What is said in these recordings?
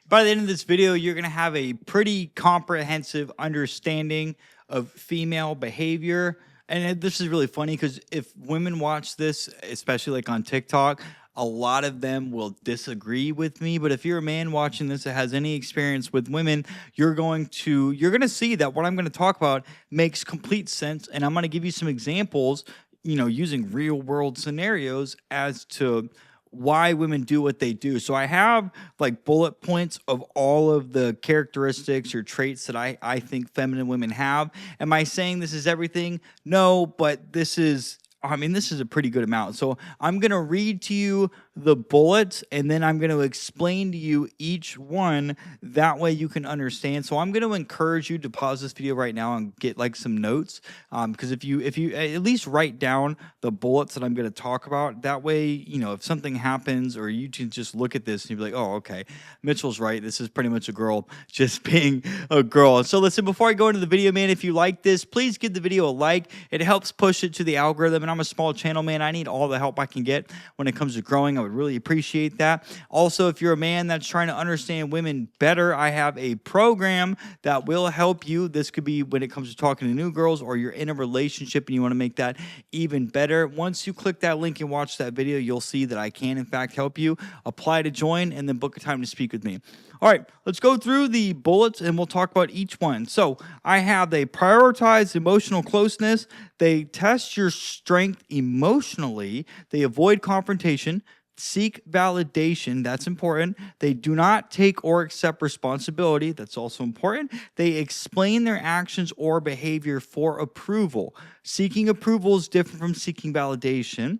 By the end of this video, you're going to have a pretty comprehensive understanding of female behavior. And this is really funny because if women watch this, especially like on TikTok, a lot of them will disagree with me. But if you're a man watching this that has any experience with women, you're going to see that what I'm going to talk about makes complete sense. And I'm going to give you some examples, using real world scenarios as to why women do what they do. So I have like bullet points of all of the characteristics or traits that I think feminine women have. Am I saying this is everything? No, but this is a pretty good amount. So I'm going to read to you the bullets and then I'm going to explain to you each one. That way you can understand. So I'm going to encourage you to pause this video right now and get like some notes. Because if you at least write down the bullets that I'm going to talk about, that way, if something happens or you can just look at this and you'll be like, oh, okay, Mitchell's right. This is pretty much a girl just being a girl. So listen, before I go into the video, man, if you like this, please give the video a like. It helps push it to the algorithm. And I'm a small channel, man. I need all the help I can get when it comes to growing. I would really appreciate that. Also, if you're a man that's trying to understand women better, I have a program that will help you. This could be when it comes to talking to new girls, or you're in a relationship and you want to make that even better. Once you click that link and watch that video, you'll see that I can, in fact, help you. Apply to join and then book a time to speak with me. All right, let's go through the bullets and we'll talk about each one. So I have they prioritize emotional closeness. They test your strength emotionally. They avoid confrontation. Seek validation. That's important. They do not take or accept responsibility. That's also important. They explain their actions or behavior for approval. Seeking approval is different from seeking validation.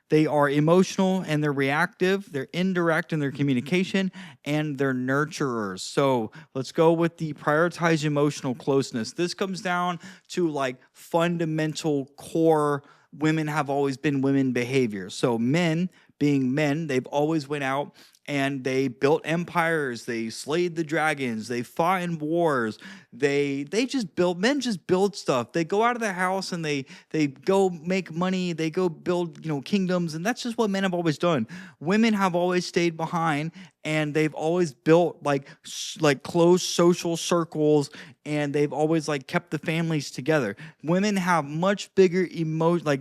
They are emotional and they're reactive. They're indirect in their communication and they're nurturers. So let's go with the prioritize emotional closeness. This comes down to like fundamental core women have always been women behavior. So men being men, they've always went out and they built empires, they slayed the dragons, they fought in wars, they just built, men just build stuff. They go out of the house and they go make money, they go build, kingdoms, and that's just what men have always done. Women have always stayed behind and they've always built like close social circles, and they've always like kept the families together. Women have much bigger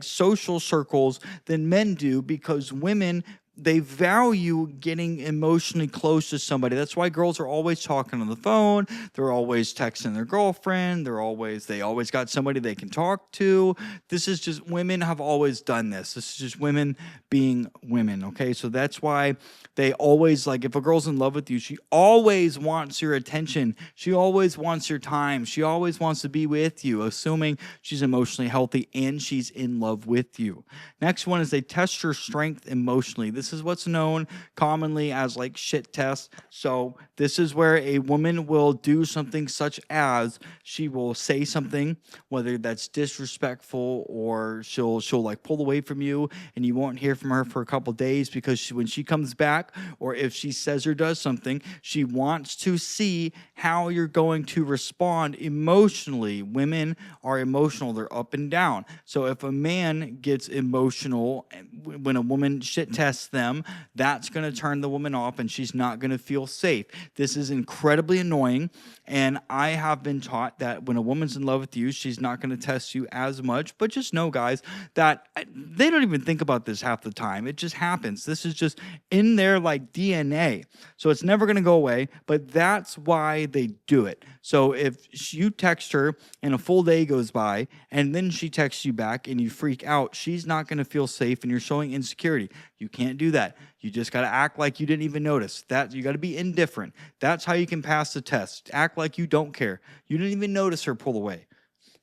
social circles than men do, because women, they value getting emotionally close to somebody. That's why girls are always talking on the phone. They're always texting their girlfriend. They always got somebody they can talk to. This is just, women have always done this. This is just women being women. Okay. So that's why they always, like, if a girl's in love with you, she always wants your attention. She always wants your time. She always wants to be with you, assuming she's emotionally healthy and she's in love with you. Next one is they test your strength emotionally. This is what's known commonly as like shit tests. So this is where a woman will do something such as she will say something, whether that's disrespectful, or she'll like pull away from you and you won't hear from her for a couple days, because when she comes back, or if she says or does something, she wants to see how you're going to respond emotionally. Women are emotional. They're up and down. So if a man gets emotional when a woman shit tests them, that's going to turn the woman off and she's not going to feel safe. This is incredibly annoying. And I have been taught that when a woman's in love with you, she's not going to test you as much. But just know, guys, that they don't even think about this half the time. It just happens. This is just in their like DNA. So it's never going to go away, but that's why they do it. So if you text her and a full day goes by and then she texts you back and you freak out, she's not going to feel safe and you're showing insecurity. You can't do that. You just got to act like you didn't even notice. That you got to be indifferent. That's how you can pass the test. Act like you don't care. You didn't even notice her pull away.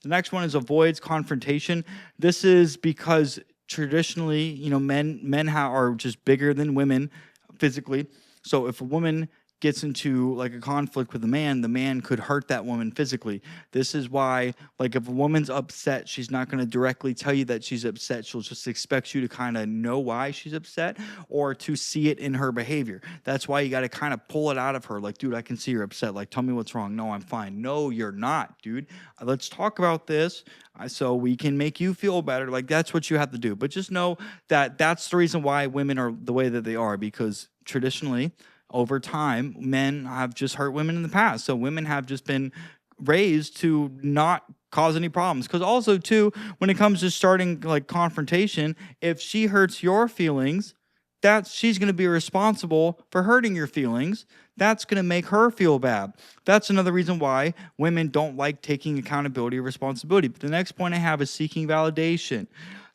The next one is avoids confrontation. This is because traditionally, men are just bigger than women physically. So if a woman gets into like a conflict with the man could hurt that woman physically. This is why, like, if a woman's upset, she's not going to directly tell you that she's upset. She'll just expect you to kind of know why she's upset, or to see it in her behavior. That's why you got to kind of pull it out of her. Like, dude, I can see you're upset. Like, tell me what's wrong. No, I'm fine. No, you're not, dude. Let's talk about this so we can make you feel better. Like, that's what you have to do. But just know that that's the reason why women are the way that they are, because traditionally, over time, men have just hurt women in the past. So women have just been raised to not cause any problems. Because also, too, when it comes to starting like confrontation, if she hurts your feelings, she's going to be responsible for hurting your feelings. That's going to make her feel bad. That's another reason why women don't like taking accountability or responsibility. But the next point I have is seeking validation.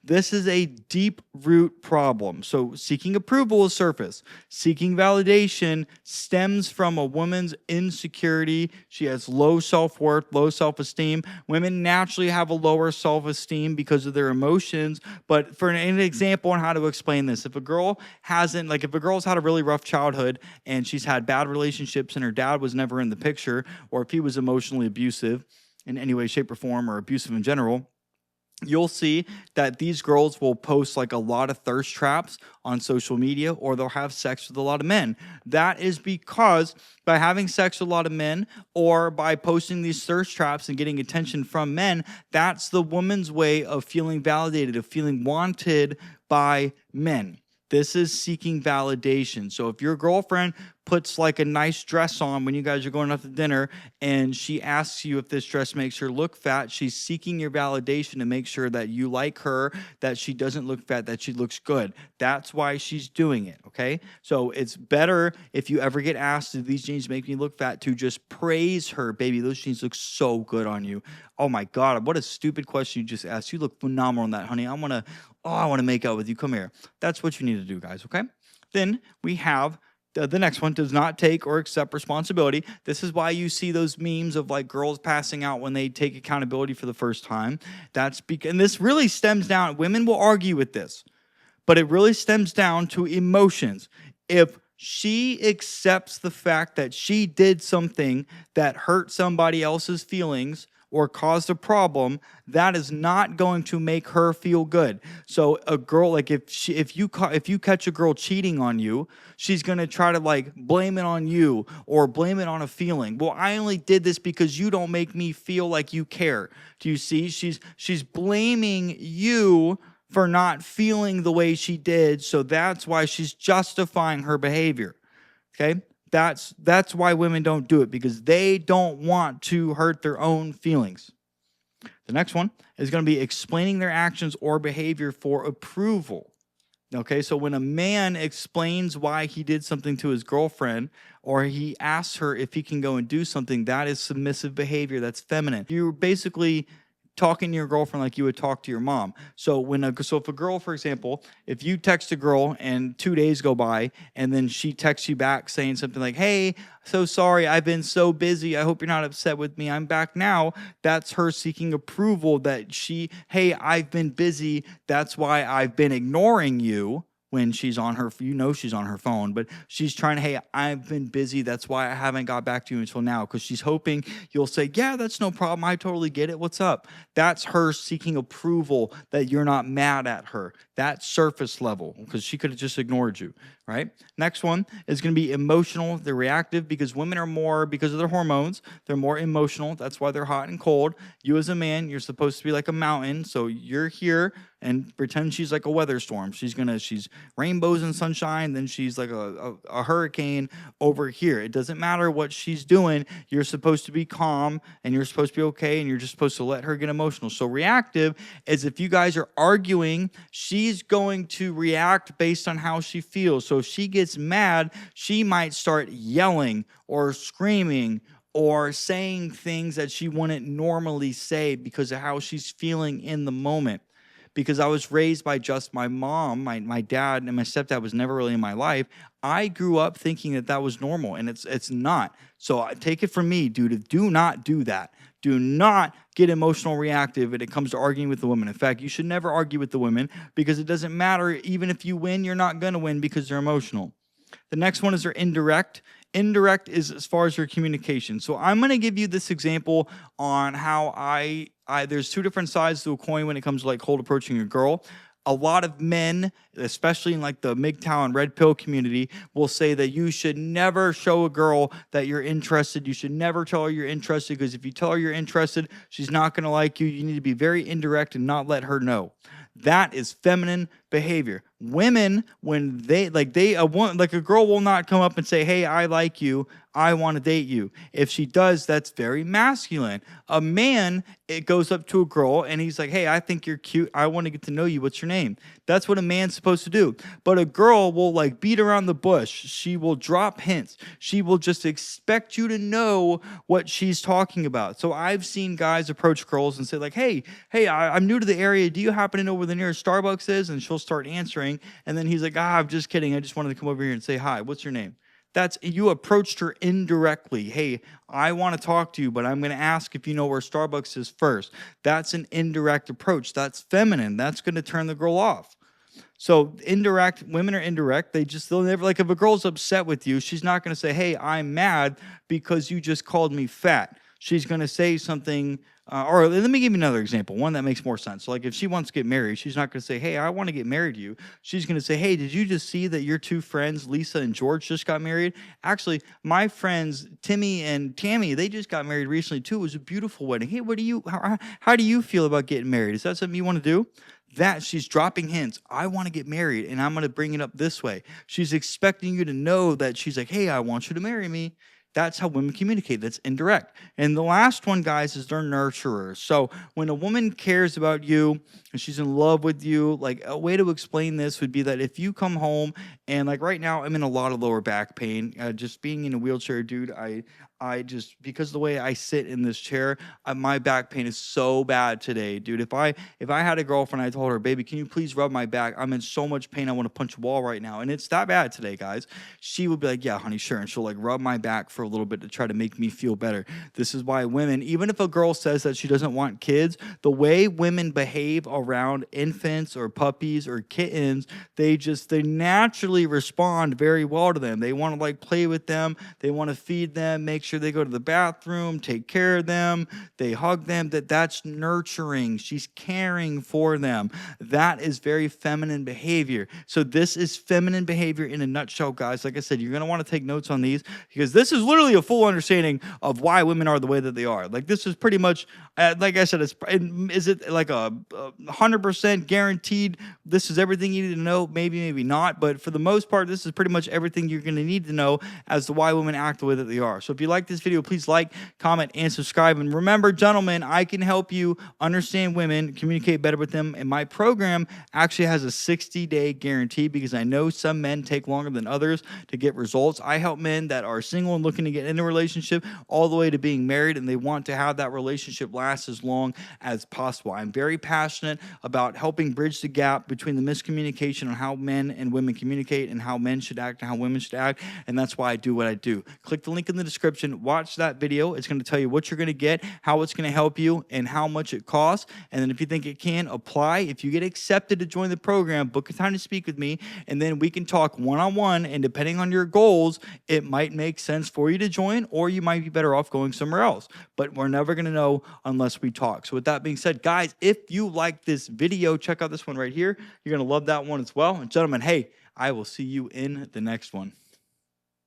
This is a deep root problem. So seeking approval is surface. Seeking validation stems from a woman's insecurity. She has low self-worth, low self-esteem. Women naturally have a lower self-esteem because of their emotions. But for an example on how to explain this, if a girl's had a really rough childhood and she's had bad relationships and her dad was never in the picture, or if he was emotionally abusive in any way, shape, or form, or abusive in general, you'll see that these girls will post like a lot of thirst traps on social media, or they'll have sex with a lot of men. That is because by having sex with a lot of men, or by posting these thirst traps and getting attention from men, that's the woman's way of feeling validated, of feeling wanted by men. This is seeking validation. So if your girlfriend puts like a nice dress on when you guys are going out to dinner and she asks you if this dress makes her look fat, she's seeking your validation to make sure that you like her, that she doesn't look fat, that she looks good. That's why she's doing it, okay? So it's better if you ever get asked, do these jeans make me look fat, to just praise her. Baby, those jeans look so good on you. Oh my God, what a stupid question you just asked. You look phenomenal in that, honey. I want to make out with you. Come here. That's what you need to do, guys, okay? Then we have the next one, does not take or accept responsibility. This is why you see those memes of like girls passing out when they take accountability for the first time. And this really stems down, women will argue with this, but it really stems down to emotions. If she accepts the fact that she did something that hurt somebody else's feelings or caused a problem, that is not going to make her feel good. So a girl, like if you catch a girl cheating on you, she's going to try to like blame it on you or blame it on a feeling. Well, I only did this because you don't make me feel like you care. Do you see? She's blaming you for not feeling the way she did, so that's why she's justifying her behavior. Okay? That's why women don't do it, because they don't want to hurt their own feelings. The next one is going to be explaining their actions or behavior for approval. Okay, so when a man explains why he did something to his girlfriend, or he asks her if he can go and do something, that is submissive behavior. That's feminine. You're basically talking to your girlfriend like you would talk to your mom. So if a girl, for example, if you text a girl and 2 days go by and then she texts you back saying something like, hey, so sorry, I've been so busy, I hope you're not upset with me, I'm back now. That's her seeking approval that hey, I've been busy, that's why I've been ignoring you. When she's on her, she's on her phone, but she's trying to, hey, I've been busy, that's why I haven't got back to you until now, because she's hoping you'll say, yeah, that's no problem, I totally get it, what's up? That's her seeking approval that you're not mad at her. That's surface level, because she could have just ignored you, right? Next one is going to be emotional. They're reactive because women are more, because of their hormones, they're more emotional. That's why they're hot and cold. You as a man, you're supposed to be like a mountain, so you're here and pretend she's like a weather storm. She's rainbows and sunshine, then she's like a hurricane over here. It doesn't matter what she's doing. You're supposed to be calm and you're supposed to be okay, and you're just supposed to let her get emotional. So reactive is if you guys are arguing, she's going to react based on how she feels. So if she gets mad, she might start yelling or screaming or saying things that she wouldn't normally say because of how she's feeling in the moment. Because I was raised by just my mom, my dad, and my stepdad was never really in my life. I grew up thinking that was normal, and it's not. So take it from me, dude. Do not do that. Do not get emotional reactive when it comes to arguing with the women. In fact, you should never argue with the women, because it doesn't matter. Even if you win, you're not going to win because they're emotional. The next one is their indirect. Indirect is as far as your communication. So I'm going to give you this example on how there's two different sides to a coin when it comes to like cold approaching a girl. A lot of men, especially in like the MGTOW red pill community, will say that you should never show a girl that you're interested. You should never tell her you're interested, because if you tell her you're interested, she's not going to like you. You need to be very indirect and not let her know. That is feminine behavior. Women, when a girl will not come up and say, "Hey, I like you. I want to date you." If she does, that's very masculine. A man, it goes up to a girl and he's like, "Hey, I think you're cute. I want to get to know you. What's your name?" That's what a man's supposed to do. But a girl will like beat around the bush. She will drop hints. She will just expect you to know what she's talking about. So I've seen guys approach girls and say like, "Hey, I'm new to the area. Do you happen to know where the nearest Starbucks is?" And she'll start answering. And then he's like, "I'm just kidding. I just wanted to come over here and say hi. What's your name?" That's you approached her indirectly. "Hey, I want to talk to you, but I'm going to ask if you know where Starbucks is first." That's an indirect approach. That's feminine. That's going to turn the girl off. So indirect, women are indirect. They'll never, like if a girl's upset with you, she's not going to say, "Hey, I'm mad because you just called me fat." She's going to say something, or let me give you another example, one that makes more sense. So like if she wants to get married, she's not going to say, "Hey, I want to get married to you." She's going to say, "Hey, did you just see that your two friends, Lisa and George, just got married? Actually, my friends, Timmy and Tammy, they just got married recently too. It was a beautiful wedding. Hey, how do you feel about getting married? Is that something you want to do?" That she's dropping hints. I want to get married and I'm going to bring it up this way. She's expecting you to know that she's like, "Hey, I want you to marry me." That's how women communicate. That's indirect. And the last one, guys, is they're nurturers. So when a woman cares about you and she's in love with you, like a way to explain this would be that if you come home and like right now, I'm in a lot of lower back pain. Just being in a wheelchair, dude, I just because of the way I sit in this chair, my back pain is so bad today, dude. If I had a girlfriend, I told her, "Baby, can you please rub my back? I'm in so much pain. I want to punch a wall right now," and it's that bad today, guys. She would be like, "Yeah, honey, sure," and she'll like rub my back for a little bit to try to make me feel better. This is why women, even if a girl says that she doesn't want kids, the way women behave around infants or puppies or kittens, they naturally respond very well to them. They want to like play with them. They want to feed them, make sure they go to the bathroom, take care of them, they hug them. That's nurturing. She's caring for them. That is very feminine behavior. So this is feminine behavior in a nutshell, guys. Like I said, you're going to want to take notes on these because this is literally a full understanding of why women are the way that they are. Like this is pretty much, like I said, is it like a 100% guaranteed? This is everything you need to know. Maybe not. But for the most part, this is pretty much everything you're going to need to know as to why women act the way that they are. So if you like this video, please like, comment, and subscribe. And remember, gentlemen, I can help you understand women, communicate better with them. And my program actually has a 60-day guarantee because I know some men take longer than others to get results. I help men that are single and looking to get in a relationship all the way to being married, and they want to have that relationship last as long as possible. I'm very passionate about helping bridge the gap between the miscommunication on how men and women communicate and how men should act and how women should act, and that's why I do what I do. Click the link in the description, watch that video. It's going to tell you what you're going to get, how it's going to help you, and how much it costs. And then if you think it can, apply. If you get accepted to join the program, book a time to speak with me, and then we can talk one-on-one, and depending on your goals, it might make sense for you to join, or you might be better off going somewhere else. But we're never going to know unless we talk. So with that being said, guys, if you like this video, check out this one right here. You're going to love that one as well. And gentlemen, hey, I will see you in the next one.